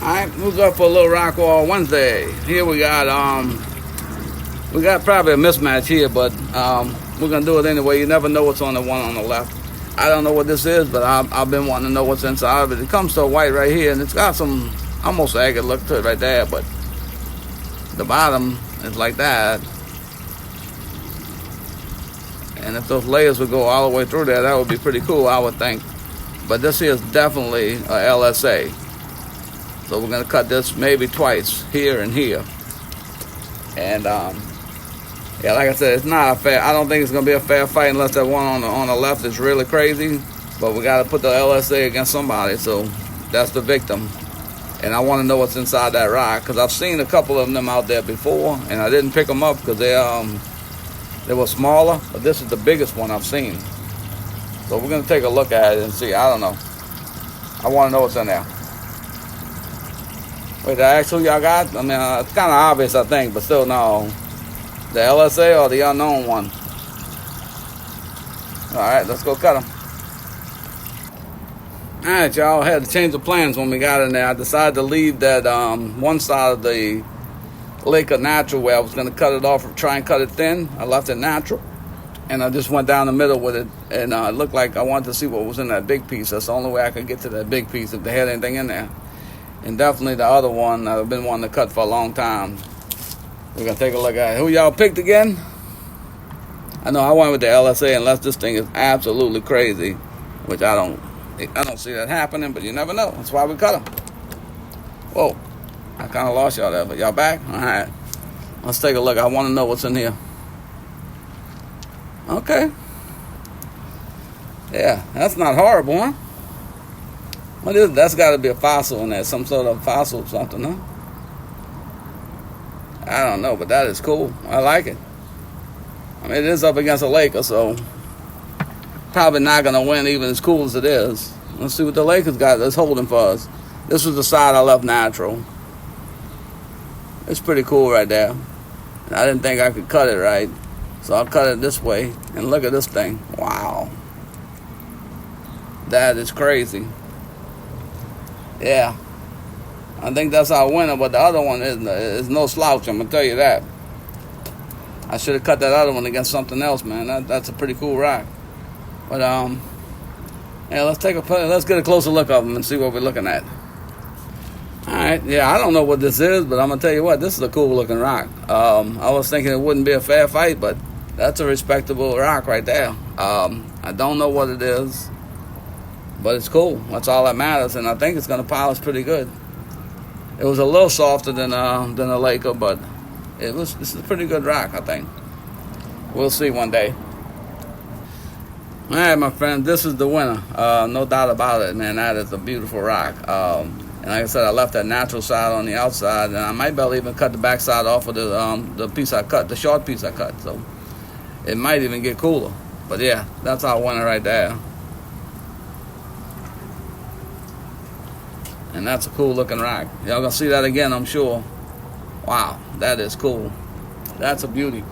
Alright, who's up for a little rock War Wednesday? Here we got probably a mismatch here, but we're gonna do it anyway. You never know what's on the one on the left. I don't know what this is, but I've been wanting to know what's inside of it. It comes so white right here, and it's got some almost agate look to it right there, but the bottom is like that. And if those layers would go all the way through there, that would be pretty cool, I would think. But this here is definitely a LSA. So we're gonna cut this maybe twice, here and here. And yeah, like I said, it's not a fair. I don't think it's gonna be a fair fight unless that one on the left is really crazy. But we gotta put the LSA against somebody, so that's the victim. And I want to know what's inside that rock because I've seen a couple of them out there before, and I didn't pick them up because they were smaller. But this is the biggest one I've seen. So we're gonna take a look at it and see. I don't know. I want to know what's in there. Wait, did I ask who y'all got? I mean, it's kind of obvious, I think, but still, no. The LSA or the unknown one? All right, let's go cut them. All right, y'all, had to change the plans when we got in there. I decided to leave that one side of the lake of natural where I was going to cut it off and try and cut it thin. I left it natural, and I just went down the middle with it, and it looked like I wanted to see what was in that big piece. That's the only way I could get to that big piece if they had anything in there. And definitely the other one I've been wanting to cut for a long time. We're going to take a look at it. Who y'all picked again? I know I went with the LSA unless this thing is absolutely crazy, which I don't see that happening, but you never know. That's why we cut them. Whoa. I kind of lost y'all there, but y'all back? All right. Let's take a look. I want to know what's in here. Okay. Yeah, that's not horrible, huh? What is it? That's got to be a fossil in there. Some sort of fossil or something, huh? I don't know, but that is cool. I like it. I mean, it is up against a Laker, so probably not going to win even as cool as it is. Let's see what the Lakers got that's holding for us. This was the side I left natural. It's pretty cool right there. And I didn't think I could cut it right, so I'll cut it this way. And look at this thing. Wow. That is crazy. Yeah. I think that's our winner, but the other one is no slouch, I'm going to tell you that. I should have cut that other one against something else, man. That's a pretty cool rock. But, yeah, let's get a closer look of them and see what we're looking at. All right, yeah, I don't know what this is, but I'm going to tell you what, this is a cool-looking rock. I was thinking it wouldn't be a fair fight, but that's a respectable rock right there. I don't know what it is, but it's cool. That's all that matters, and I think it's going to polish pretty good. It was a little softer than a Laker, but this is a pretty good rock, I think. We'll see one day. All right, my friend, this is the winner. No doubt about it, man. That is a beautiful rock. And like I said, I left that natural side on the outside, and I might be able to even cut the back side off of the piece I cut, the short piece I cut. So it might even get cooler. But yeah, that's our winner right there. And that's a cool looking rock. Y'all gonna see that again, I'm sure. Wow, that is cool. That's a beauty.